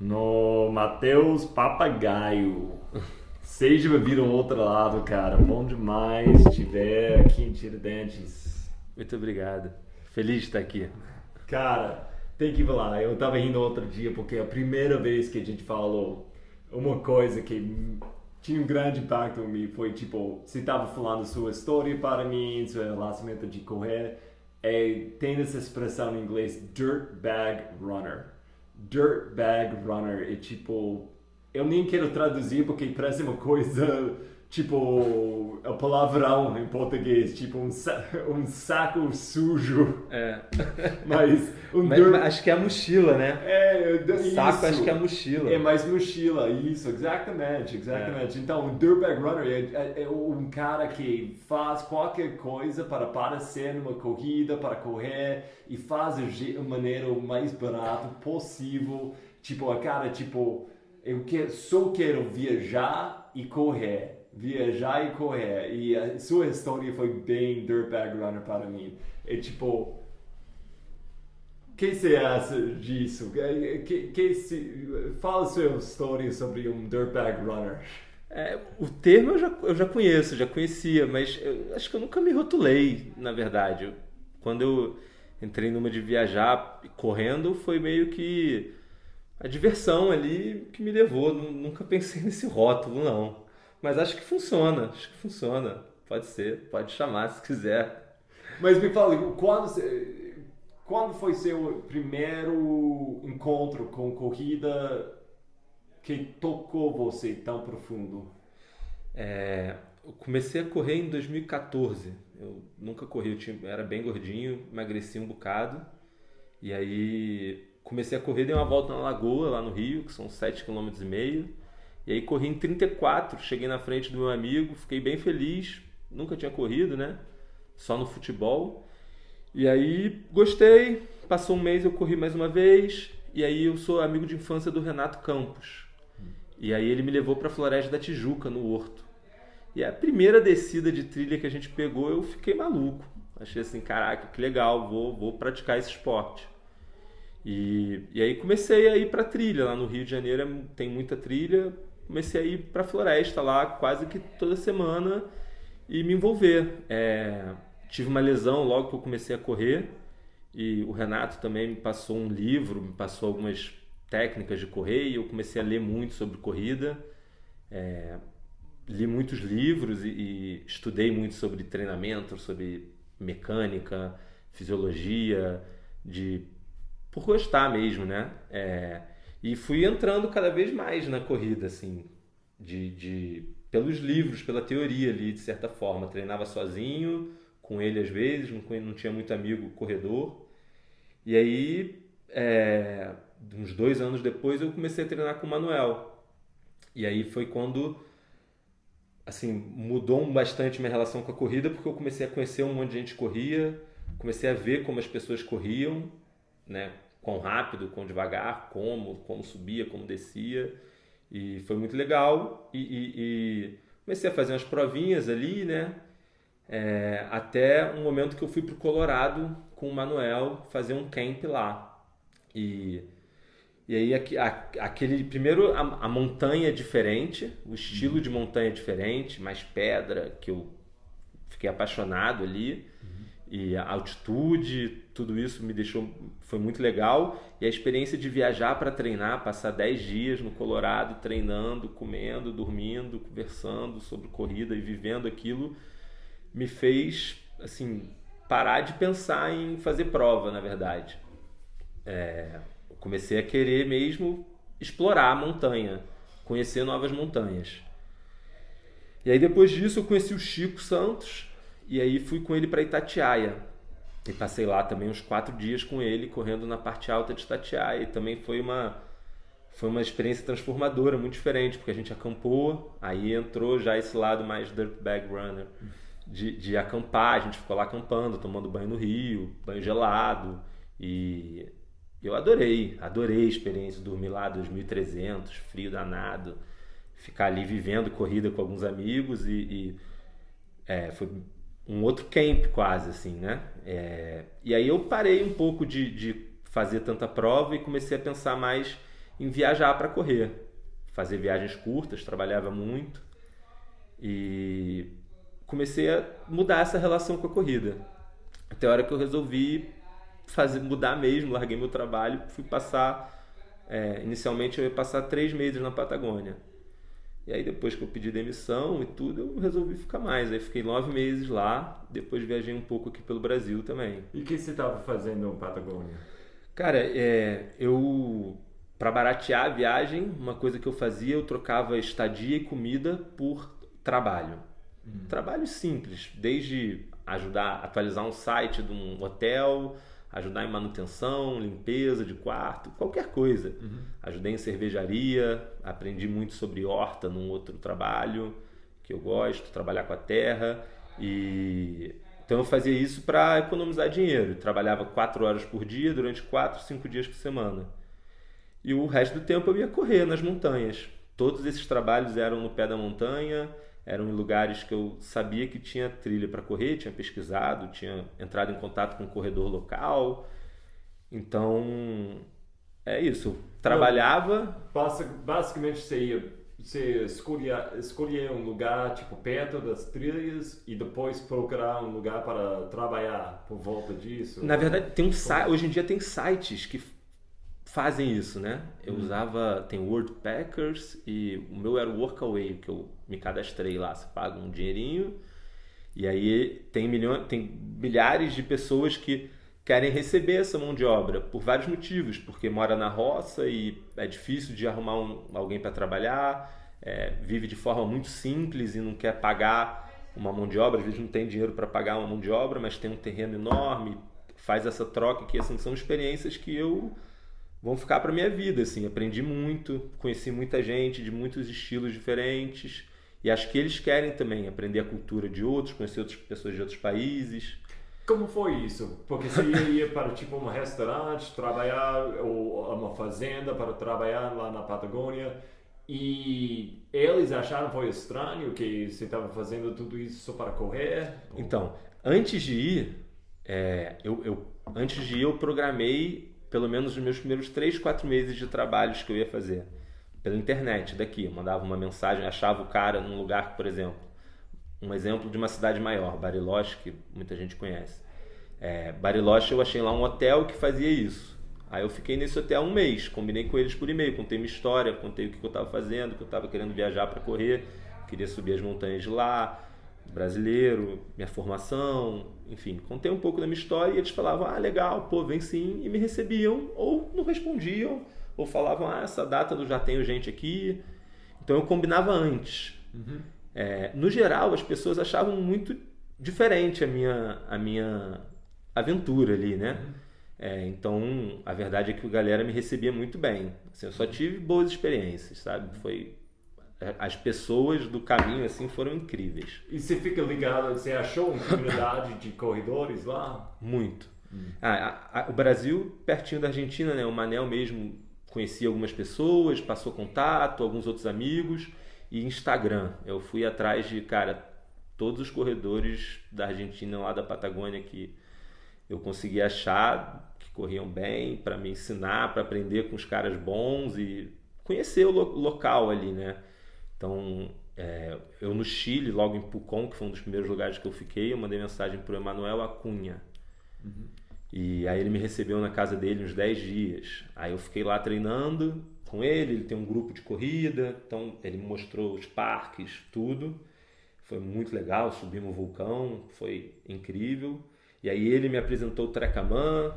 No Matheus Papagaio. Seja bem-vindo ao outro lado, cara. Bom demais te ver aqui em Tiradentes. Muito obrigado. Feliz de estar aqui. Cara, tem que falar. Eu tava rindo outro dia porque a primeira vez que a gente falou uma coisa que tinha um grande impacto em mim foi tipo, você tava falando sua história para mim, seu relacionamento de correr. Tem essa expressão em inglês, dirtbag runner. Dirtbag runner é tipo, eu nem quero traduzir porque parece uma coisa tipo a palavrão em português, tipo um saco sujo, É. mas Mas acho que é a mochila, né? Saco, isso. acho que é a mochila. É mais mochila, isso, exatamente. Então, o dirtbag runner é um cara que faz qualquer coisa para parecer numa corrida, para correr e faz da maneira mais barata possível. Tipo, a cara, tipo, só quero viajar e correr. Viajar e correr. E a sua história foi bem dirtbag runner para mim. É tipo... O que você acha disso? Fala sua história sobre um dirtbag runner. O termo eu já conheço, já conhecia, mas eu acho que eu nunca me rotulei, na verdade. Quando eu entrei numa de viajar correndo, foi meio que a diversão ali que me levou. Nunca pensei nesse rótulo, não. Mas acho que funciona, Pode ser, pode chamar se quiser. Mas me fala, quando foi seu primeiro encontro com corrida que tocou você tão profundo? Eu comecei a correr em 2014. Eu nunca corri, era bem gordinho, emagreci um bocado. E aí comecei a correr, dei uma volta na lagoa, lá no Rio, que são 7,5 km. E aí corri em 34, cheguei na frente do meu amigo, fiquei bem feliz. Nunca tinha corrido, né? Só no futebol. E aí gostei, passou um mês eu corri mais uma vez. E aí eu sou amigo de infância do Renato Campos. E aí ele me levou para a Floresta da Tijuca, no Horto. E a primeira descida de trilha que a gente pegou, eu fiquei maluco. Achei assim, caraca, que legal, vou praticar esse esporte. E aí comecei a ir pra trilha. Lá no Rio de Janeiro tem muita trilha. Comecei a ir pra floresta lá quase que toda semana e me envolver. Tive uma lesão logo que eu comecei a correr. E o Renato também me passou um livro, me passou algumas técnicas de correr e eu comecei a ler muito sobre corrida. Li muitos livros e estudei muito sobre treinamento, sobre mecânica, fisiologia, por gostar mesmo, né? E fui entrando cada vez mais na corrida, assim, pelos livros, pela teoria ali, de certa forma. Treinava sozinho, com ele às vezes, não tinha muito amigo corredor. E aí, uns 2 anos depois, eu comecei a treinar com o Manuel. E aí foi quando, assim, mudou bastante minha relação com a corrida, porque eu comecei a conhecer um monte de gente que corria, comecei a ver como as pessoas corriam, né? Quão rápido, quão devagar, como subia, como descia. E foi muito legal. E comecei a fazer umas provinhas ali, né? Até um momento que eu fui pro Colorado com o Manuel fazer um camp lá. E aí aquele primeiro a montanha é diferente, o estilo de montanha é diferente, mais pedra, que eu fiquei apaixonado ali. E a altitude, tudo isso foi muito legal. E a experiência de viajar para treinar, passar 10 dias no Colorado treinando, comendo, dormindo, conversando sobre corrida e vivendo aquilo, me fez, assim, parar de pensar em fazer prova, na verdade. Eu comecei a querer mesmo explorar a montanha, conhecer novas montanhas. E aí depois disso eu conheci o Chico Santos e aí fui com ele para Itatiaia. E passei lá também uns 4 dias com ele, correndo na parte alta de Itatiaia. E também foi uma experiência transformadora, muito diferente, porque a gente acampou, aí entrou já esse lado mais dirtbag runner, de acampar. A gente ficou lá acampando, tomando banho no rio, banho gelado. E eu adorei a experiência, dormir lá 2.300, frio danado, ficar ali vivendo corrida com alguns amigos foi um outro camp quase, assim, né? E aí eu parei um pouco de fazer tanta prova e comecei a pensar mais em viajar para correr. Fazer viagens curtas, trabalhava muito e comecei a mudar essa relação com a corrida. Até a hora que eu resolvi mudar mesmo, larguei meu trabalho, fui passar, inicialmente eu ia passar 3 meses na Patagônia. E aí depois que eu pedi demissão e tudo, eu resolvi ficar mais. Aí fiquei 9 meses lá, depois viajei um pouco aqui pelo Brasil também. E o que você estava fazendo na Patagônia? Cara, para baratear a viagem, uma coisa que eu fazia, eu trocava estadia e comida por trabalho. Trabalho simples, desde ajudar a atualizar um site de um hotel, ajudar em manutenção, limpeza de quarto, qualquer coisa. Ajudei em cervejaria, aprendi muito sobre horta num outro trabalho que eu gosto, trabalhar com a terra. Então eu fazia isso para economizar dinheiro. Trabalhava 4 horas por dia durante 4, 5 dias por semana. E o resto do tempo eu ia correr nas montanhas. Todos esses trabalhos eram no pé da montanha, eram em lugares que eu sabia que tinha trilha para correr, tinha pesquisado, tinha entrado em contato com um corredor local. Então, é isso. Trabalhava... Basicamente você escolher um lugar tipo perto das trilhas e depois procurar um lugar para trabalhar por volta disso? Na verdade, hoje em dia tem sites que fazem isso, né? Eu tem o Worldpackers e o meu era o Workaway, que eu me cadastrei lá. Você paga um dinheirinho e aí tem milhares de pessoas que querem receber essa mão de obra por vários motivos, porque mora na roça e é difícil de arrumar alguém para trabalhar, vive de forma muito simples e não quer pagar uma mão de obra, às vezes não tem dinheiro para pagar uma mão de obra, mas tem um terreno enorme, faz essa troca que assim, são experiências que vão ficar para minha vida, assim, aprendi muito, conheci muita gente de muitos estilos diferentes e acho que eles querem também aprender a cultura de outros, conhecer outras pessoas de outros países. Como foi isso? Porque você ia para tipo um restaurante, trabalhar, ou uma fazenda para trabalhar lá na Patagônia e eles acharam foi estranho que você estava fazendo tudo isso só para correr? Então, antes de ir, eu programei pelo menos os meus primeiros 3, 4 meses de trabalhos que eu ia fazer pela internet daqui. Eu mandava uma mensagem, achava o cara num lugar, por exemplo, um exemplo de uma cidade maior, Bariloche, que muita gente conhece. Bariloche, eu achei lá um hotel que fazia isso. Aí eu fiquei nesse hotel 1 mês, combinei com eles por e-mail, contei minha história, contei o que eu estava fazendo, que eu estava querendo viajar para correr, queria subir as montanhas de lá, brasileiro, minha formação, enfim, contei um pouco da minha história e eles falavam, legal, pô, vem sim, e me recebiam, ou não respondiam, ou falavam, essa data eu já tenho gente aqui. Então eu combinava antes. No geral, as pessoas achavam muito diferente a minha aventura ali, né? Então, a verdade é que a galera me recebia muito bem. Assim, eu só tive boas experiências, sabe? As pessoas do caminho assim foram incríveis. E você fica ligado, você achou uma comunidade de corredores lá? Muito. O Brasil, pertinho da Argentina, né? O Manel mesmo conhecia algumas pessoas, passou contato, alguns outros amigos. E Instagram, eu fui atrás de, todos os corredores da Argentina, lá da Patagônia, que eu consegui achar, que corriam bem, para me ensinar, para aprender com os caras bons e conhecer o local ali, né? Então, eu no Chile, logo em Pucón, que foi um dos primeiros lugares que eu fiquei, eu mandei mensagem para o Emanuel Acunha. E aí ele me recebeu na casa dele uns 10 dias. Aí eu fiquei lá treinando com ele tem um grupo de corrida, então ele me mostrou os parques, tudo. Foi muito legal, subimos o vulcão, foi incrível. E aí ele me apresentou o Trecamã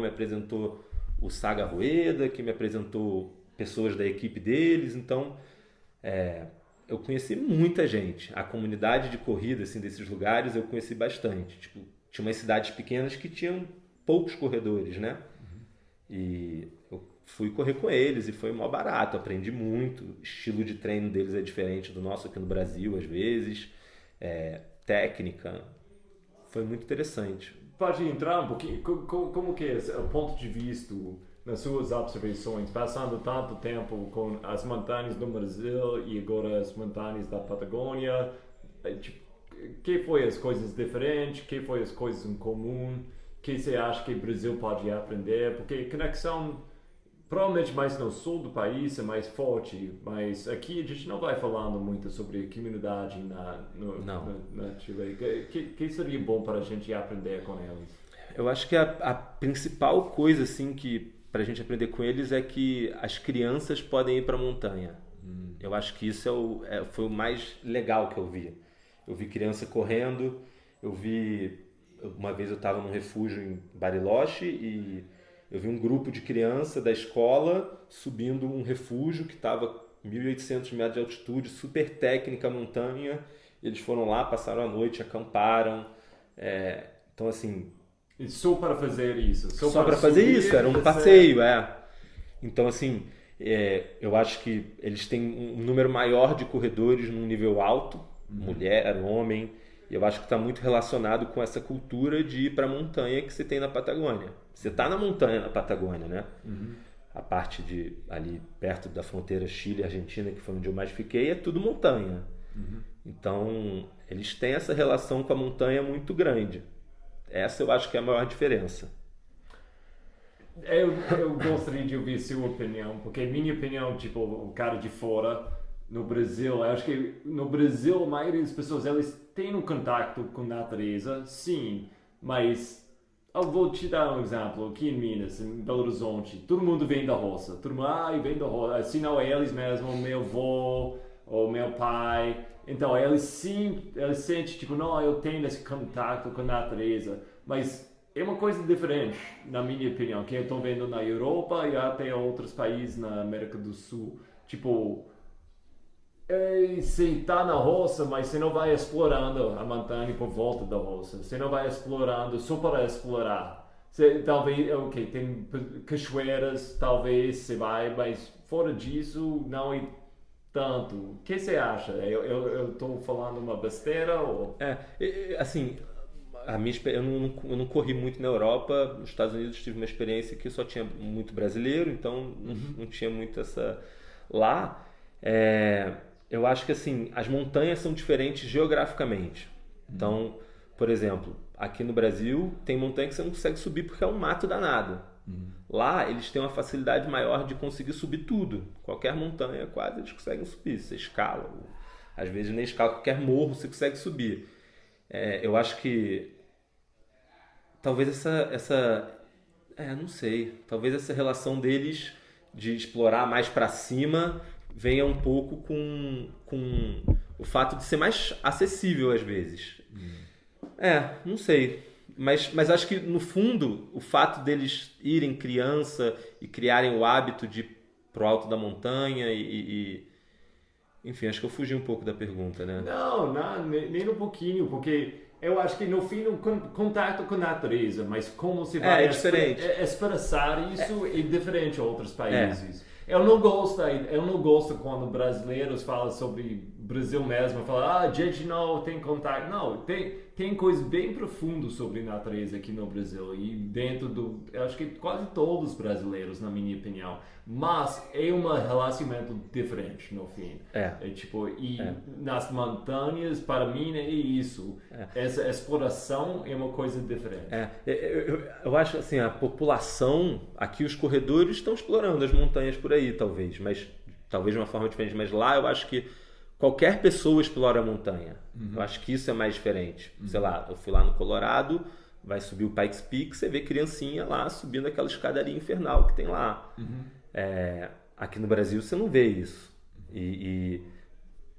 me apresentou o Saga Rueda, que me apresentou pessoas da equipe deles. Então, eu conheci muita gente. A comunidade de corrida assim, desses lugares eu conheci bastante. Tipo, tinha umas cidades pequenas que tinham poucos corredores, né? E eu fui correr com eles e foi mó barato, aprendi muito. O estilo de treino deles é diferente do nosso aqui no Brasil, às vezes. Técnica. Foi muito interessante. Pode entrar um pouquinho? Como que é o ponto de vista nas suas observações, passando tanto tempo com as montanhas do Brasil e agora as montanhas da Patagônia? Que foi as coisas diferentes? Que foi as coisas em comum? Que você acha que o Brasil pode aprender? Porque conexão provavelmente mais no sul do país é mais forte, mas aqui a gente não vai falando muito sobre comunidade na Chile. Que seria bom para a gente aprender com eles? Eu acho que a principal coisa assim que para a gente aprender com eles é que as crianças podem ir para a montanha. Eu acho que isso foi o mais legal que eu vi. Eu vi criança correndo, uma vez eu estava num refúgio em Bariloche e eu vi um grupo de criança da escola subindo um refúgio que estava 1.800 metros de altitude, super técnica, montanha. Eles foram lá, passaram a noite, acamparam. Então, assim... E só para fazer isso? Só para fazer isso, era um passeio, Então, assim, eu acho que eles têm um número maior de corredores num nível alto, mulher, homem, e eu acho que está muito relacionado com essa cultura de ir para a montanha que você tem na Patagônia. Você está na montanha na Patagônia, né? A parte de ali perto da fronteira Chile-Argentina, que foi onde eu mais fiquei, é tudo montanha. Então, eles têm essa relação com a montanha muito grande. Essa eu acho que é a maior diferença. Eu gostaria de ouvir sua opinião, porque minha opinião, tipo, o cara de fora, no Brasil, eu acho que no Brasil a maioria das pessoas, elas têm um contato com a natureza, sim, mas eu vou te dar um exemplo, aqui em Minas, em Belo Horizonte, todo mundo vem da roça, todo mundo, vem da roça, se não é eles mesmos, meu avô, ou meu pai, então eles sentem, tipo, não, eu tenho esse contato com a natureza, mas é uma coisa diferente, na minha opinião, que eu estou vendo na Europa e até outros países na América do Sul. Tipo, você está na roça, mas você não vai explorando a montanha por volta da roça. Você não vai explorando só para explorar. Talvez, tem cachoeiras, talvez você vai, mas fora disso, não é tanto. O que você acha? Eu estou falando uma besteira? Ou... assim... eu não corri muito na Europa. Nos Estados Unidos tive uma experiência que só tinha muito brasileiro, então não tinha muito essa... Lá, eu acho que assim, as montanhas são diferentes geograficamente. Então, por exemplo, aqui no Brasil tem montanha que você não consegue subir porque é um mato danado. Lá eles têm uma facilidade maior de conseguir subir tudo. Qualquer montanha quase eles conseguem subir. Você escala, às vezes nem escala, qualquer morro você consegue subir. Eu acho que talvez não sei, talvez essa relação deles de explorar mais para cima venha um pouco com o fato de ser mais acessível às vezes. Não sei, mas acho que no fundo o fato deles irem criança e criarem o hábito de ir pro alto da montanha enfim, acho que eu fugi um pouco da pergunta, né? Não, nem um pouquinho, porque eu acho que no fim o contato com a natureza, mas como você vai expressar isso é diferente em outros países. Eu não gosto quando brasileiros falam sobre Brasil mesmo, falam, a gente não tem contato. Não, tem coisas bem profundas sobre natureza aqui no Brasil e eu acho que quase todos os brasileiros, na minha opinião. Mas é um relacionamento diferente no fim. Nas montanhas, para mim, é isso. Essa exploração é uma coisa diferente. Eu acho assim, a população, aqui os corredores estão explorando as montanhas por aí, talvez de uma forma diferente. Mas lá eu acho que qualquer pessoa explora a montanha. Eu acho que isso é mais diferente. Sei lá, eu fui lá no Colorado, vai subir o Pikes Peak, você vê criancinha lá subindo aquela escadaria infernal que tem lá. Aqui no Brasil você não vê isso. E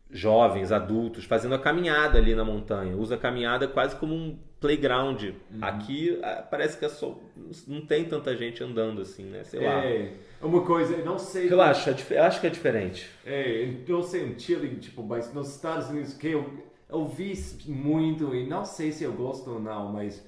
jovens, adultos, fazendo a caminhada ali na montanha. Usa a caminhada quase como um playground. Aqui parece que não tem tanta gente andando assim, né? Sei lá. Uma coisa, não sei... Relaxa, eu acho que é diferente. Eu sei em Chile, mas nos Estados Unidos, que eu vi muito, e não sei se eu gosto ou não, mas...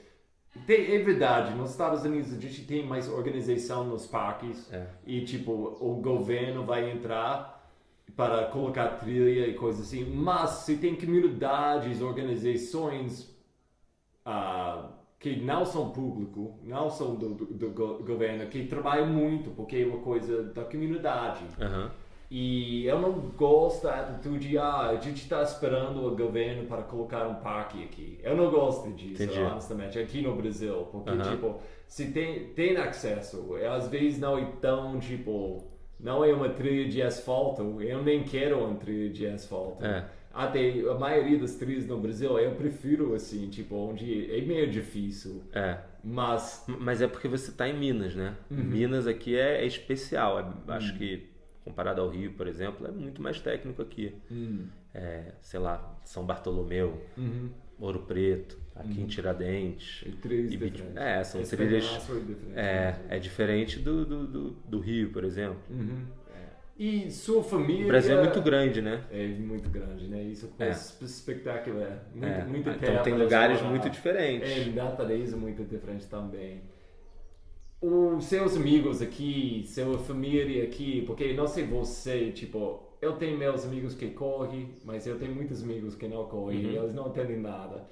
É verdade, nos Estados Unidos a gente tem mais organização nos parques e o governo vai entrar para colocar trilha e coisas assim, mas se tem comunidades, organizações que não são público, não são do governo, que trabalham muito porque é uma coisa da comunidade. E eu não gosto da atitude, a gente está esperando o governo para colocar um parque aqui. Eu não gosto disso, Entendi. honestamente, aqui no Brasil. Porque, Aham. tipo, se tem acesso, às vezes não é tão, tipo, não é uma trilha de asfalto. Eu nem quero uma trilha de asfalto. É. Até a maioria das trilhas no Brasil, eu prefiro, assim, tipo, onde é meio difícil. Mas Mas é porque você está em Minas, né? Minas aqui é especial. Acho que, comparado ao Rio, por exemplo, é muito mais técnico aqui. Sei lá, São Bartolomeu, Ouro Preto, aqui em Tiradentes. trilhas diferentes. São trilhas... Pedaços diferentes. É diferente do Rio, por exemplo. E sua família... O Brasil é muito grande, né? É muito grande, né? Isso é espetacular. Muita terra Então tem para lugares explorar. muito diferentes. Natureza muito diferente também. Os seus amigos aqui, sua família aqui, porque não sei você, tipo, eu tenho meus amigos que correm, mas eu tenho muitos amigos que não correm, e eles não entendem nada.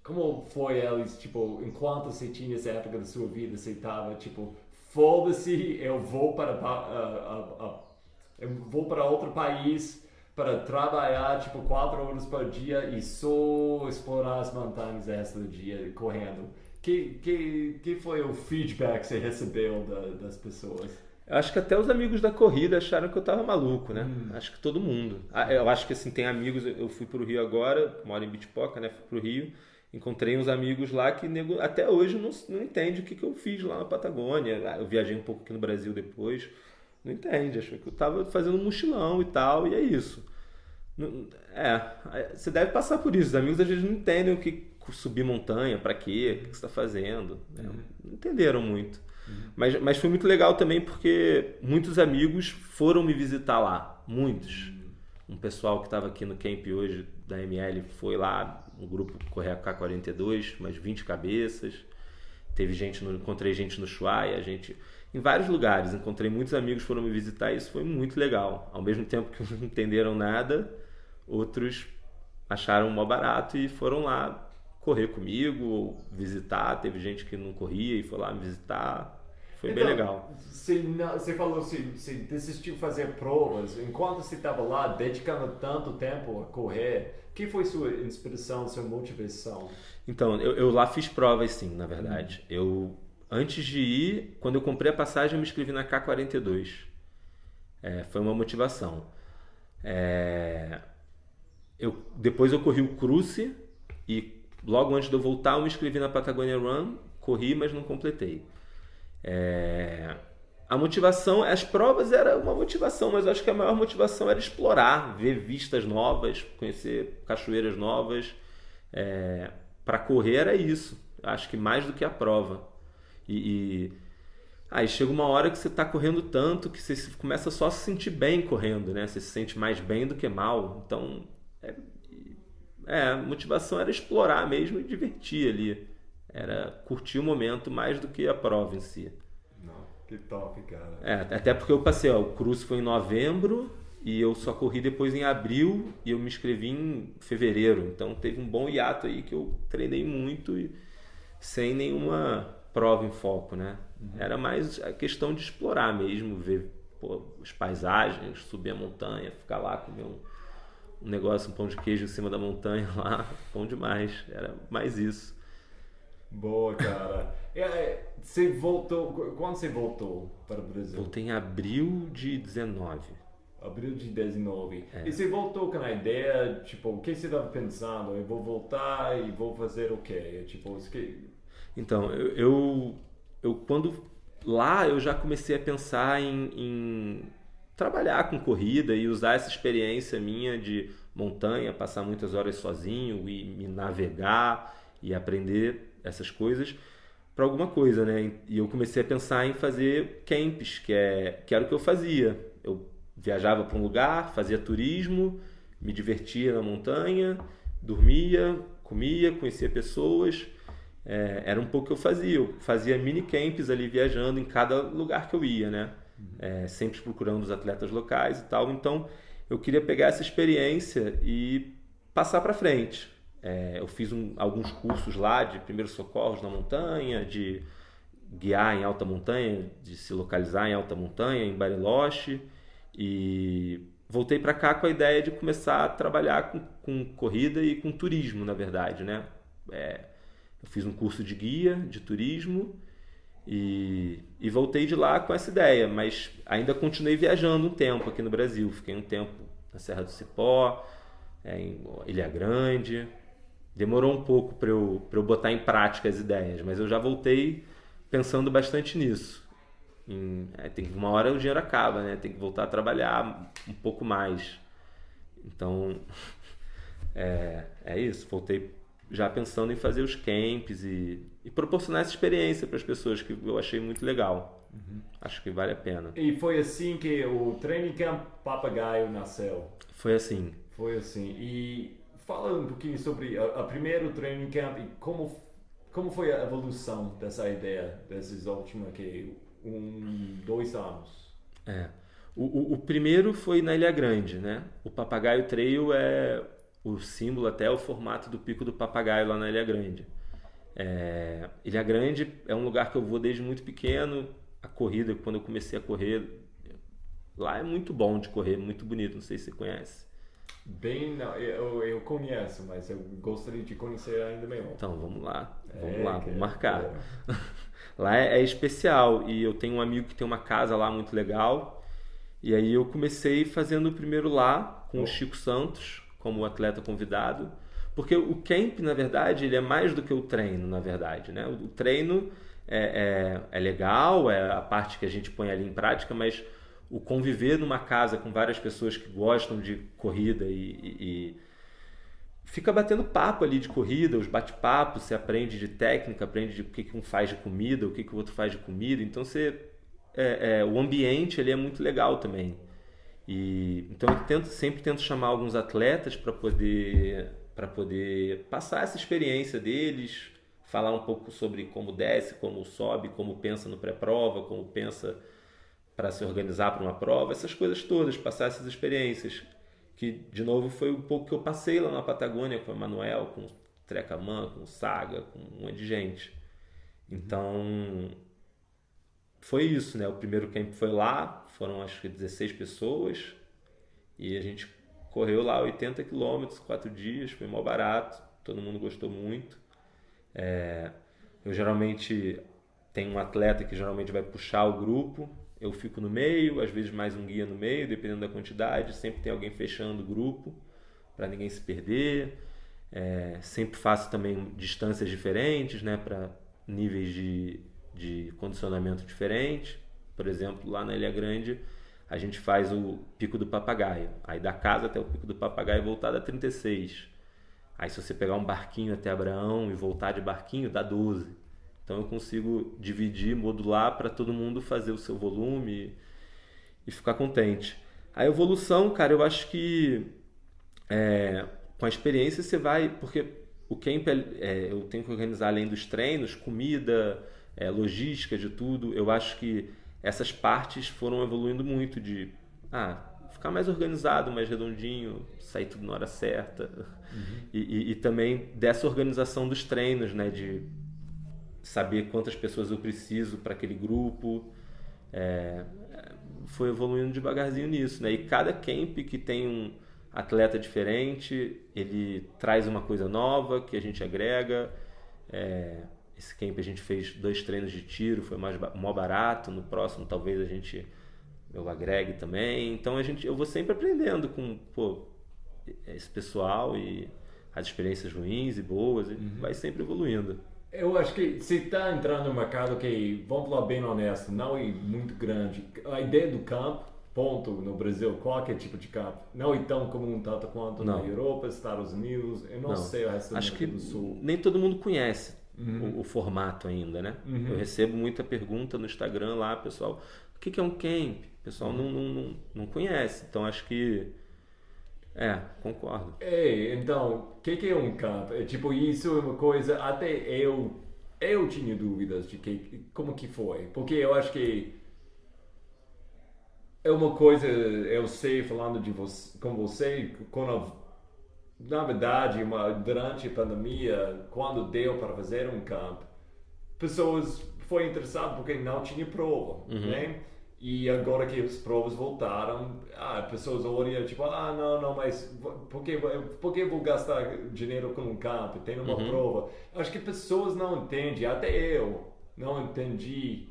Como foi eles, tipo, enquanto você tinha essa época da sua vida, você estava, tipo, foda-se, eu vou para outro país para trabalhar, tipo, 4 horas por dia e só explorar as montanhas o resto do dia correndo. Que foi o feedback que você recebeu das pessoas? Eu acho que até os amigos da corrida acharam que eu tava maluco, né? Acho que todo mundo. Eu acho que assim, tem amigos, eu fui pro Rio agora, moro em Bitpoca, né? Fui pro Rio, encontrei uns amigos lá que até hoje não entende o que eu fiz lá na Patagônia. Eu viajei um pouco aqui no Brasil depois, não entende, achou que eu tava fazendo um mochilão e tal, e é isso. Você deve passar por isso, os amigos às vezes não entendem o que subir montanha, pra quê, o que você tá fazendo, não entenderam muito. Mas foi muito legal também porque muitos amigos foram me visitar lá, muitos. Um pessoal que estava aqui no camp hoje da ML foi lá, um grupo correr a K42, mais 20 cabeças. Encontrei gente no Ushuaia, em vários lugares, encontrei muitos amigos que foram me visitar e isso foi muito legal. Ao mesmo tempo que não entenderam nada, outros acharam mó barato e foram lá correr comigo, ou visitar. Teve gente que não corria e foi lá me visitar. Foi bem legal. Você falou que você desistiu de fazer provas. Enquanto você estava lá, dedicando tanto tempo a correr, o que foi sua inspiração, sua motivação? Então, eu lá fiz provas sim, na verdade. Antes de ir, quando eu comprei a passagem, eu me inscrevi na K42. Foi uma motivação. Depois eu corri o Cruze e logo antes de eu voltar eu me inscrevi na Patagonia Run, corri, mas não completei. A motivação, as provas era uma motivação, mas eu acho que a maior motivação era explorar, ver vistas novas, conhecer cachoeiras novas. Para correr era isso, acho que mais do que a prova. Aí chega uma hora que você está correndo tanto que você começa só a se sentir bem correndo, né? Você se sente mais bem do que mal. Então, a motivação era explorar mesmo e divertir ali. Era curtir o momento mais do que a prova em si. Não, que top, cara. Até porque eu passei, o Cruze foi em novembro e eu só corri depois em abril e eu me inscrevi em fevereiro. Então teve um bom hiato aí que eu treinei muito e sem nenhuma prova em foco, né? Era mais a questão de explorar mesmo, ver as paisagens, subir a montanha, ficar lá, comer um negócio, um pão de queijo em cima da montanha lá, bom demais. Era mais isso. Boa, cara. Você voltou, quando você voltou para o Brasil? Voltei em abril de 19. Abril de 19. E você voltou com a ideia, tipo, o que você estava pensando? Eu vou voltar e vou fazer o quê? Tipo, Então, eu quando lá eu já comecei a pensar em trabalhar com corrida e usar essa experiência minha de montanha, passar muitas horas sozinho e me navegar e aprender essas coisas para alguma coisa, né? E eu comecei a pensar em fazer camps, que era o que eu fazia. Eu viajava para um lugar, fazia turismo, me divertia na montanha, dormia, comia, conhecia pessoas. Era um pouco o que eu fazia. Eu fazia mini camps ali viajando em cada lugar que eu ia, né? Sempre procurando os atletas locais e tal. Então eu queria pegar essa experiência e passar para frente. Eu fiz alguns cursos lá de primeiros socorros na montanha, de guiar em alta montanha, de se localizar em alta montanha, em Bariloche, e voltei para cá com a ideia de começar a trabalhar com corrida e com turismo, na verdade, né? Eu fiz um curso de guia de turismo e voltei de lá com essa ideia, mas ainda continuei viajando um tempo aqui no Brasil. Fiquei um tempo na Serra do Cipó, em Ilha Grande. Demorou um pouco para eu botar em prática as ideias, mas eu já voltei pensando bastante nisso. Uma hora o dinheiro acaba, né? Tem que voltar a trabalhar um pouco mais. Então, é isso. Voltei já pensando em fazer os camps e proporcionar essa experiência para as pessoas, que eu achei muito legal. Acho que vale a pena. E foi assim que o Training Camp Papagaio nasceu? Foi assim. Foi assim. E fala um pouquinho sobre a primeiro Training Camp e como foi a evolução dessa ideia desses últimos 2 anos? O primeiro foi na Ilha Grande, né? O Papagaio Trail o símbolo, até o formato do Pico do Papagaio lá na Ilha Grande. Ilha Grande é um lugar que eu vou desde muito pequeno. A corrida, quando eu comecei a correr, lá é muito bom de correr, muito bonito, não sei se você conhece. Eu conheço, mas eu gostaria de conhecer ainda melhor. Então, vamos lá, vamos marcar. Lá é especial, e eu tenho um amigo que tem uma casa lá muito legal, e aí eu comecei fazendo o primeiro lá, com o Chico Santos, como atleta convidado, porque o camp, na verdade, ele é mais do que o treino, na verdade, né? O treino é legal, é a parte que a gente põe ali em prática, mas o conviver numa casa com várias pessoas que gostam de corrida e fica batendo papo ali de corrida, os bate-papos, você aprende de técnica, aprende de o que um faz de comida, o que o outro faz de comida, então o ambiente ele é muito legal também. Então eu sempre tento chamar alguns atletas para poder passar essa experiência deles, falar um pouco sobre como desce, como sobe, como pensa no pré-prova, como pensa para se organizar para uma prova, essas coisas todas, passar essas experiências, que de novo foi um pouco que eu passei lá na Patagônia com o Manuel, com o Trecaman, com o Saga, com um monte de gente. Então foi isso, né? O primeiro camp foi lá, foram acho que 16 pessoas, e a gente correu lá 80 quilômetros, 4 dias, foi mó barato, todo mundo gostou muito. Eu geralmente tenho um atleta que geralmente vai puxar o grupo, eu fico no meio, às vezes mais um guia no meio, dependendo da quantidade, sempre tem alguém fechando o grupo, para ninguém se perder. Sempre faço também distâncias diferentes, né, para níveis de condicionamento diferentes. Por exemplo, lá na Ilha Grande, a gente faz o Pico do Papagaio. Aí da casa até o Pico do Papagaio voltar a 36. Aí se você pegar um barquinho até Abraão e voltar de barquinho, dá 12. Então eu consigo dividir, modular para todo mundo fazer o seu volume e ficar contente. A evolução, cara, eu acho que com a experiência você vai... Porque o camp, eu tenho que organizar além dos treinos, comida, logística de tudo. Eu acho que essas partes foram evoluindo muito de ficar mais organizado, mais redondinho, sair tudo na hora certa. E também dessa organização dos treinos, né? De saber quantas pessoas eu preciso para aquele grupo. Foi evoluindo devagarzinho nisso, né? E cada camp que tem um atleta diferente, ele traz uma coisa nova que a gente agrega. Esse camp a gente fez 2 treinos de tiro, foi mó barato. No próximo talvez eu agregue também. Então eu vou sempre aprendendo com esse pessoal e as experiências ruins e boas, e vai sempre evoluindo. Eu acho que você está entrando no mercado que, vamos falar bem honesto, não é muito grande. A ideia do campo, ponto, no Brasil, qualquer tipo de campo, não é tão comum tanto quanto na Europa, Estados Unidos, eu não sei o resto do Acho que do Sul. nem todo mundo conhece o formato ainda, né? Eu recebo muita pergunta no Instagram lá, pessoal, o que é um camp? O pessoal não conhece, então acho que... concordo. Então, o que é um camp? Isso é uma coisa, até eu tinha dúvidas de como que foi, porque eu acho que é uma coisa, eu sei, falando com você, quando, na verdade, durante a pandemia, quando deu para fazer um camp, pessoas foi interessante porque não tinha prova, né? E agora que as provas voltaram, pessoas olham tipo, não, mas por que eu vou gastar dinheiro com um campo? Tem uma prova. Acho que pessoas não entendem, até eu não entendi.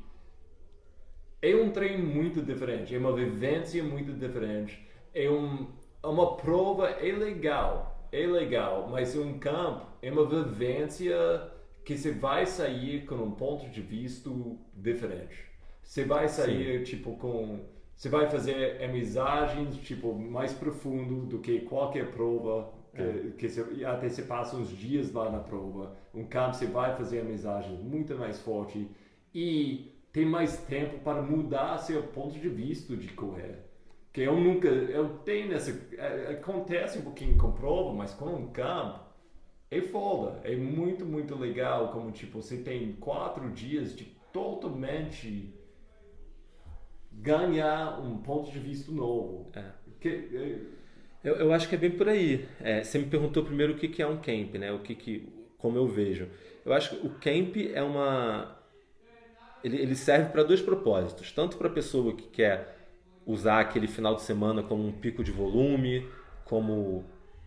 É um treino muito diferente, é uma vivência muito diferente. Uma prova é legal, mas um campo é uma vivência que você vai sair com um ponto de vista diferente. Você vai sair, você vai fazer amizades, mais profundo do que qualquer prova, até você passa uns dias lá na prova. Um campo você vai fazer amizades muito mais forte e tem mais tempo para mudar seu ponto de vista de correr. Que eu tenho acontece um pouquinho com prova, mas com um campo, é foda. É muito, muito legal como, você tem 4 dias de totalmente ganhar um ponto de vista novo. Eu acho que é bem por aí. Você me perguntou primeiro o que é um camp, né? Como eu vejo. Eu acho que o camp ele serve para 2 propósitos. Tanto para a pessoa que quer usar aquele final de semana como um pico de volume,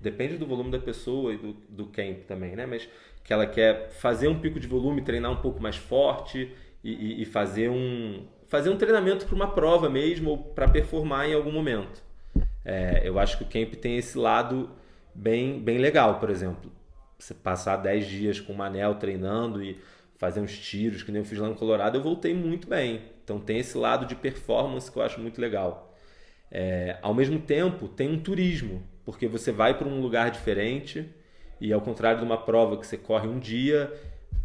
depende do volume da pessoa e do camp também, né? Mas que ela quer fazer um pico de volume, treinar um pouco mais forte e fazer um treinamento para uma prova mesmo ou para performar em algum momento. Eu acho que o camp tem esse lado bem, bem legal, por exemplo. Você passar 10 dias com o Manel treinando e fazer uns tiros, que nem eu fiz lá no Colorado, eu voltei muito bem. Então tem esse lado de performance que eu acho muito legal. Ao mesmo tempo, tem um turismo, porque você vai para um lugar diferente e ao contrário de uma prova que você corre um dia,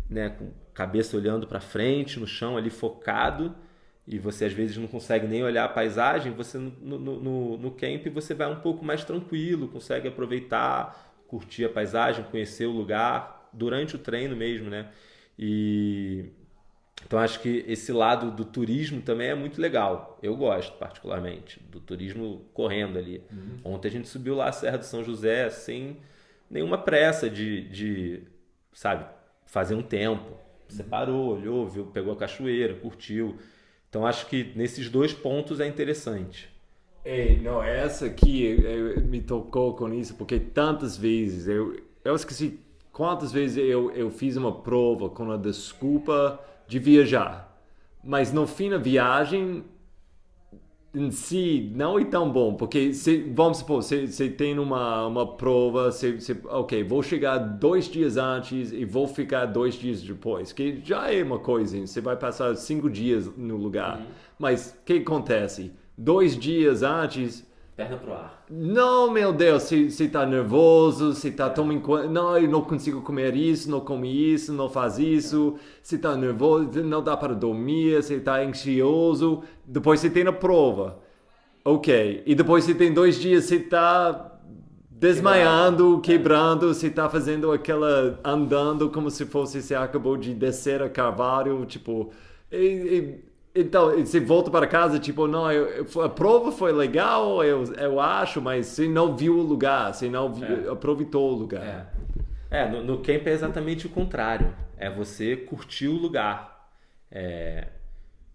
né, com a cabeça olhando para frente, no chão ali focado, e você às vezes não consegue nem olhar a paisagem, você no camp você vai um pouco mais tranquilo, consegue aproveitar, curtir a paisagem, conhecer o lugar durante o treino mesmo, né? Então acho que esse lado do turismo também é muito legal. Eu gosto particularmente do turismo correndo ali. Ontem a gente subiu lá a Serra do São José sem nenhuma pressa de sabe, fazer um tempo. Você parou, olhou, viu, pegou a cachoeira, curtiu. Então acho que nesses 2 pontos é interessante. Essa aqui me tocou com isso, porque tantas vezes, eu esqueci quantas vezes eu fiz uma prova com a desculpa de viajar, mas no fim da viagem em si não é tão bom, porque vamos supor, você tem uma prova, ok, vou chegar 2 dias antes e vou ficar 2 dias depois, que já é uma coisa, você vai passar 5 dias no lugar, mas o que acontece? 2 dias antes... Perna pro ar. Não, meu Deus, você tá nervoso, você tá tomando... Não, eu não consigo comer isso, não come isso, não faz isso. Você tá nervoso, não dá para dormir, você tá ansioso. Depois você tem a prova. Ok. E depois você tem 2 dias, você tá desmaiando, quebrando, você tá fazendo andando como se fosse, você acabou de descer a Carvalho, Então, você volta para casa, não, a prova foi legal, eu acho, mas você não viu o lugar, você não aproveitou o lugar. No camp é exatamente o contrário. É você curtir o lugar.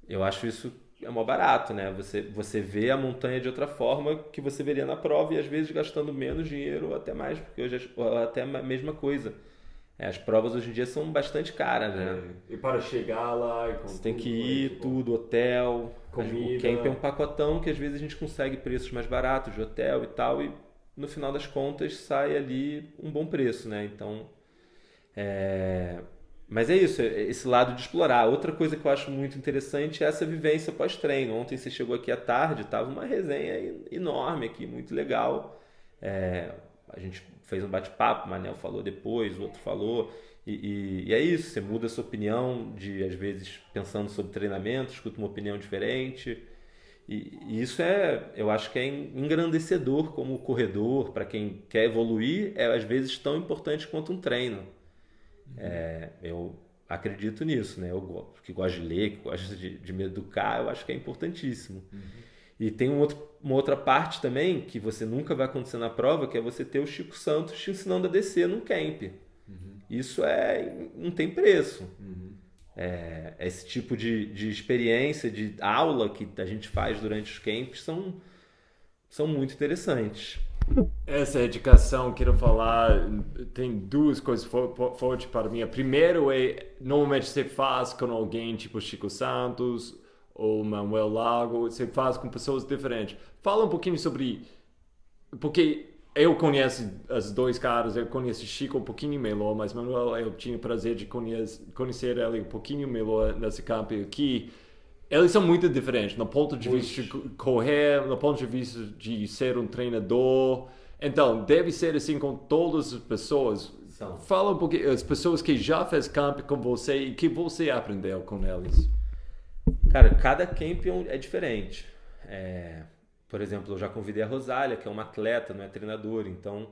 Eu acho isso mó barato, né? Você vê a montanha de outra forma que você veria na prova e às vezes gastando menos dinheiro ou até mais, porque hoje até a mesma coisa. As provas hoje em dia são bastante caras, né? E para chegar lá... Você tem que ir, tudo, hotel... Comida... O camp é um pacotão que às vezes a gente consegue preços mais baratos de hotel e tal, e no final das contas sai ali um bom preço, né? Então... Mas é isso, esse lado de explorar. Outra coisa que eu acho muito interessante é essa vivência pós-treino. Ontem você chegou aqui à tarde, tava uma resenha enorme aqui, muito legal. A gente fez um bate-papo, o Manel falou depois, o outro falou, e é isso, você muda a sua opinião, às vezes pensando sobre treinamento, escuta uma opinião diferente, e isso eu acho que é engrandecedor como corredor, para quem quer evoluir, às vezes tão importante quanto um treino. Eu acredito nisso, né? Eu que gosto de ler, que gosto de me educar, eu acho que é importantíssimo. E tem uma outra parte também, que você nunca vai acontecer na prova, que é você ter o Chico Santos te ensinando a descer num camp. Isso não tem preço. Esse tipo de experiência, de aula que a gente faz durante os camps são muito interessantes. Essa educação, quero falar, tem duas coisas fortes para mim. A primeiro normalmente você faz com alguém tipo Chico Santos ou Manuel Lago, você faz com pessoas diferentes. Fala um pouquinho sobre, porque eu conheço os dois caras, eu conheço Chico um pouquinho melhor, mas Manuel, eu tinha o prazer de conhecer ele um pouquinho melhor nesse campo aqui. Eles são muito diferentes no ponto de vista de correr, no ponto de vista de ser um treinador. Então, deve ser assim com todas as pessoas. Fala um pouquinho, as pessoas que já fez camp com você e que você aprendeu com eles. Cara, cada camp é diferente. Por exemplo, eu já convidei a Rosália, que é uma atleta, não é treinadora. Então,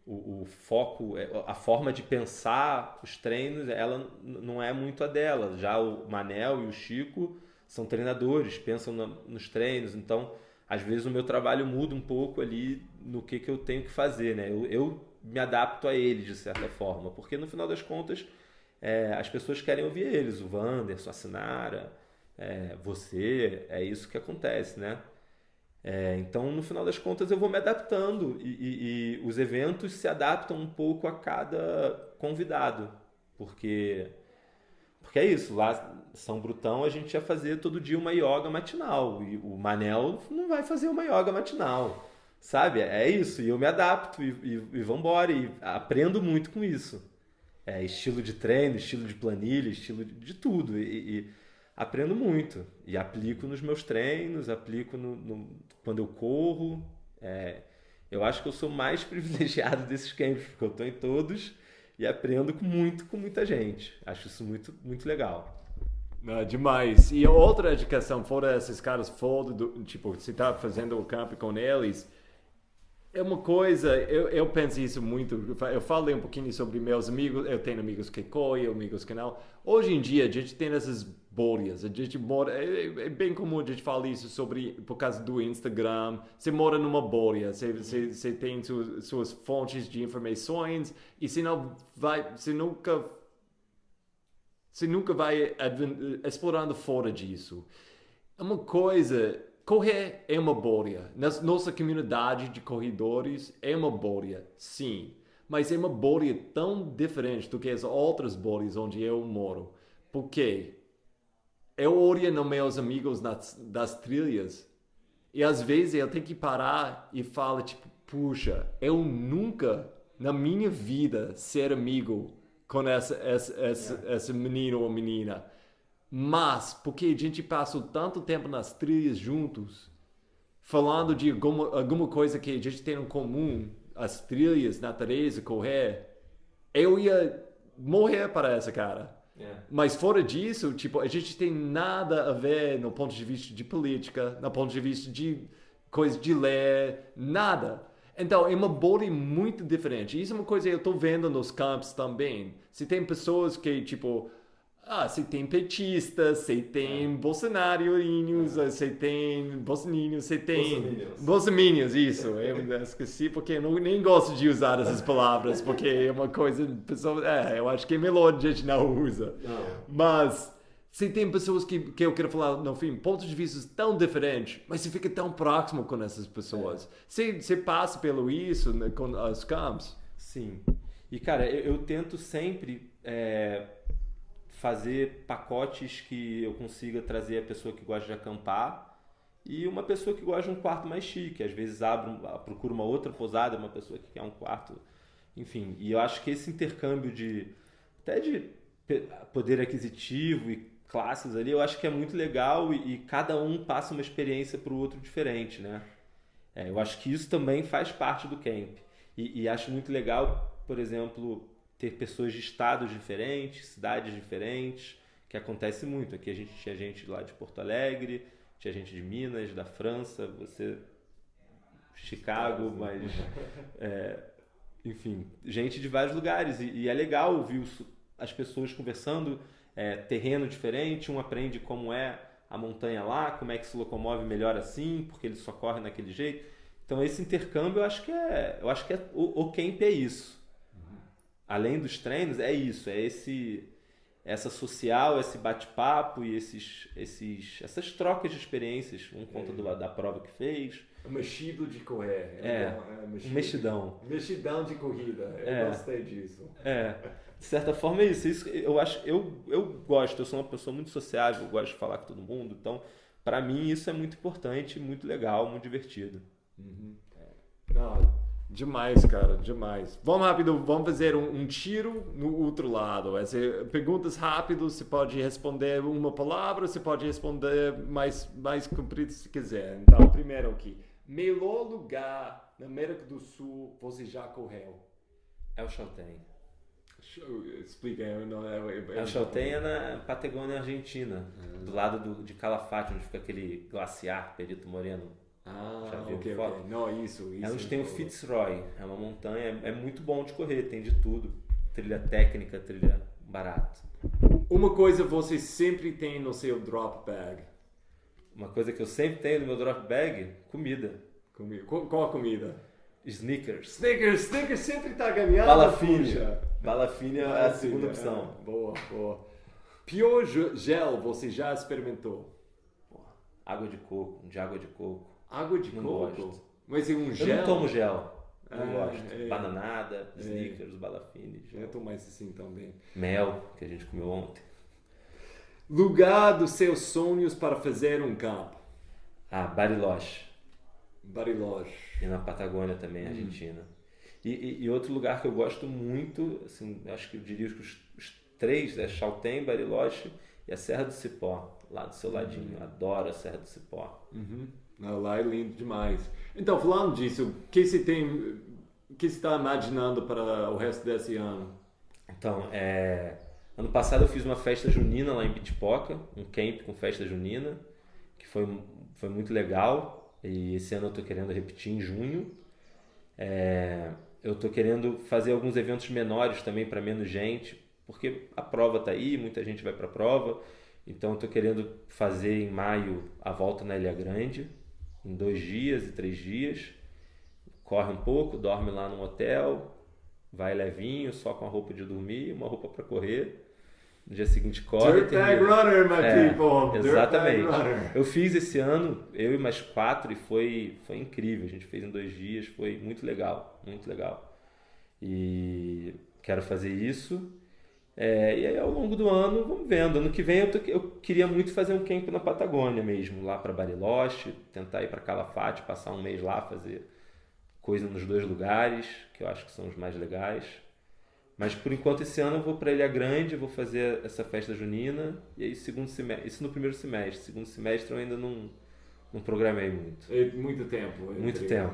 o foco, a forma de pensar os treinos, ela não é muito a dela. Já o Manel e o Chico são treinadores, pensam nos treinos, então às vezes o meu trabalho muda um pouco ali no que eu tenho que fazer, né? Eu me adapto a eles de certa forma, porque no final das contas as pessoas querem ouvir eles, o Wanderson, a Sinara, você, é isso que acontece, né? Então no final das contas eu vou me adaptando e os eventos se adaptam um pouco a cada convidado, porque é isso, lá em São Brutão a gente ia fazer todo dia uma yoga matinal e o Manel não vai fazer uma yoga matinal, sabe? É isso, e eu me adapto e vambora, e aprendo muito com isso. Estilo de treino, estilo de planilha, estilo de tudo, e aprendo muito. E aplico nos meus treinos, aplico quando eu corro. Eu acho que eu sou mais privilegiado desses camps, porque eu estou em todos e aprendo com muita gente. Acho isso muito, muito legal. Demais. E outra educação, fora esses caras, tipo, você está fazendo o camp com eles, é uma coisa, eu penso isso muito, eu falei um pouquinho sobre meus amigos, eu tenho amigos que correm, amigos que não. Hoje em dia, a gente tem essas bolhas, a gente mora, é bem comum a gente falar isso por causa do Instagram, você mora numa bolha, você tem suas fontes de informações e você nunca vai explorando fora disso. É uma coisa, correr é uma bolha. Nossa comunidade de corredores é uma bolha, sim. Mas é uma bolha tão diferente do que as outras bolhas onde eu moro. Por quê? Eu olho nos meus amigos das trilhas e às vezes eu tenho que parar e falar, tipo, puxa, eu nunca na minha vida ser amigo com essa menino ou menina. Mas, porque a gente passou tanto tempo nas trilhas juntos, falando de alguma coisa que a gente tem em comum, as trilhas, natureza, correr, eu ia morrer para essa cara. Mas fora disso, tipo, a gente tem nada a ver no ponto de vista de política, no ponto de vista de coisa de ler, nada. Então, é uma bolha muito diferente. Isso é uma coisa que eu estou vendo nos campos também. Se tem pessoas que, tipo, você tem petistas, você tem bolsonarinhos, você tem bolsoninhos, você tem bolsominions, isso. Eu esqueci porque eu nem gosto de usar essas palavras, porque é uma coisa, eu acho que é melhor a gente não usa. Mas você tem pessoas que eu quero falar, no fim, pontos de vista tão diferentes, mas você fica tão próximo com essas pessoas. Você passa pelo isso, né, com os campos? Sim. E, cara, eu tento sempre fazer pacotes que eu consiga trazer a pessoa que gosta de acampar e uma pessoa que gosta de um quarto mais chique. Às vezes procuro uma outra pousada, uma pessoa que quer um quarto, enfim. E eu acho que esse intercâmbio até de poder aquisitivo e classes ali, eu acho que é muito legal e cada um passa uma experiência para o outro diferente, né? Eu acho que isso também faz parte do camp. E acho muito legal, por exemplo, ter pessoas de estados diferentes, cidades diferentes, que acontece muito. Aqui a gente tinha gente lá de Porto Alegre, tinha gente de Minas, da França, você... Chicago, mas... enfim, gente de vários lugares. E é legal ouvir as pessoas conversando, terreno diferente, um aprende como é a montanha lá, como é que se locomove melhor assim, porque ele só corre naquele jeito. Então esse intercâmbio eu acho que o camp é isso. Além dos treinos, é isso, é essa social, esse bate-papo e essas trocas de experiências, um conta da prova que fez. Mexido de correr. Um mexidão. Mexidão de corrida. Eu gostei disso. De certa forma é isso. Eu acho, eu gosto, eu sou uma pessoa muito sociável, eu gosto de falar com todo mundo, então para mim isso é muito importante, muito legal, muito divertido. Não, demais, cara, demais. Vamos rápido, vamos fazer um tiro no outro lado. Perguntas rápidas, você pode responder uma palavra, você pode responder mais comprido se quiser. Então, primeiro aqui. Melhor lugar na América do Sul você já correu? El Chaltén. Explica. El Chaltén é na Patagônia, Argentina, do lado de Calafate, onde fica aquele glaciar Perito Moreno. Já viu foto? Não, isso. É onde tem o Fitzroy, é uma montanha, é muito bom de correr, tem de tudo. Trilha técnica, trilha barato. Uma coisa você sempre tem no seu drop bag? Uma coisa que eu sempre tenho no meu drop bag, comida. Qual a comida? Snickers. Snickers sempre tá ganhando. Balafine é a segunda opção. Boa. Pior gel você já experimentou? Água de coco, água de coco. Água de coco? Gosto. Mas é um gel? Eu não tomo gel. Não gosto. Bananada, Snickers, Balafine. Eu tô mais assim também. Mel, que a gente comeu ontem. Lugar dos seus sonhos para fazer um campo? Bariloche. Bariloche. E na Patagônia também, Argentina. E outro lugar que eu gosto muito, assim, acho que eu diria que os três, é Chaltén, Bariloche e a Serra do Cipó, lá do seu ladinho. Eu adoro a Serra do Cipó. Lá é lindo demais. Então, falando disso, o que você está imaginando para o resto desse ano? Então, ano passado eu fiz uma festa junina lá em Bitipoca, um camp com festa junina, que foi muito legal. E esse ano eu estou querendo repetir em junho. Eu estou querendo fazer alguns eventos menores também para menos gente, porque a prova está aí, muita gente vai para a prova. Então eu estou querendo fazer em maio a volta na Ilha Grande, em 2 dias e 3 dias. Corre um pouco, dorme lá no hotel, vai levinho, só com a roupa de dormir, uma roupa para correr. No dia seguinte corre. Dirtbag Runner, my people! Exatamente. Eu fiz esse ano, eu e mais 4, e foi incrível. A gente fez em 2 dias, foi muito legal, muito legal. E quero fazer isso. E aí ao longo do ano, vamos vendo. Ano que vem eu queria muito fazer um camp na Patagônia mesmo, lá para Bariloche, tentar ir para Calafate, passar um mês lá, fazer coisa nos 2 lugares, que eu acho que são os mais legais. Mas por enquanto esse ano eu vou para Ilha Grande, vou fazer essa festa junina, e aí segundo semestre, isso no primeiro semestre. Segundo semestre eu ainda não programei muito. Muito tempo. Muito tempo.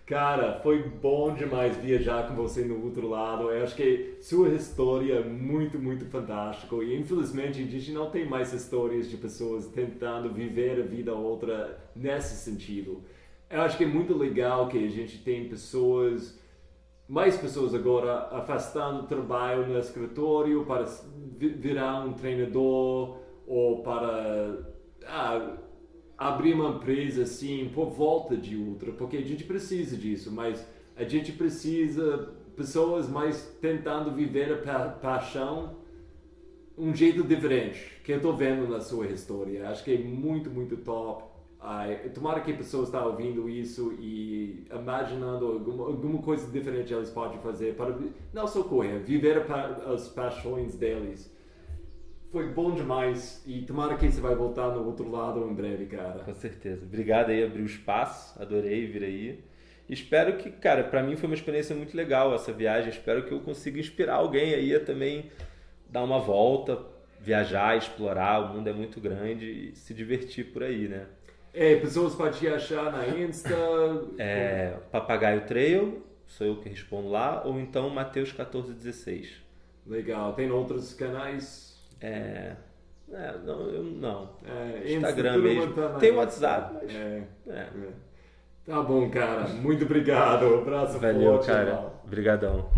Cara, foi bom demais viajar com você no outro lado. Eu acho que sua história é muito, muito fantástica. E infelizmente a gente não tem mais histórias de pessoas tentando viver a vida outra nesse sentido. Eu acho que é muito legal que a gente tem mais pessoas agora afastando o trabalho no escritório para virar um treinador ou para abrir uma empresa assim por volta de outra, porque a gente precisa disso, mas a gente precisa pessoas mais tentando viver a paixão um jeito diferente, que eu estou vendo na sua história. Acho que é muito, muito top. Tomara que pessoas estão ouvindo isso e imaginando alguma coisa diferente eles podem fazer para não só correr, viver as paixões deles. Foi bom demais e tomara que você vai voltar no outro lado em breve, cara. Com certeza. Obrigado aí, abriu espaço, adorei vir aí. Espero que, cara, para mim foi uma experiência muito legal essa viagem. Espero que eu consiga inspirar alguém aí a também dar uma volta, viajar, explorar. O mundo é muito grande e se divertir por aí, né? Pessoas podem te achar na Insta. Papagaio Trail, sou eu que respondo lá, ou então Mateus 1416. Legal. Tem outros canais? Não. Instagram mesmo. Tem WhatsApp, mas... Tá bom, cara. Muito obrigado. Um abraço forte. Valeu, cara. Obrigadão.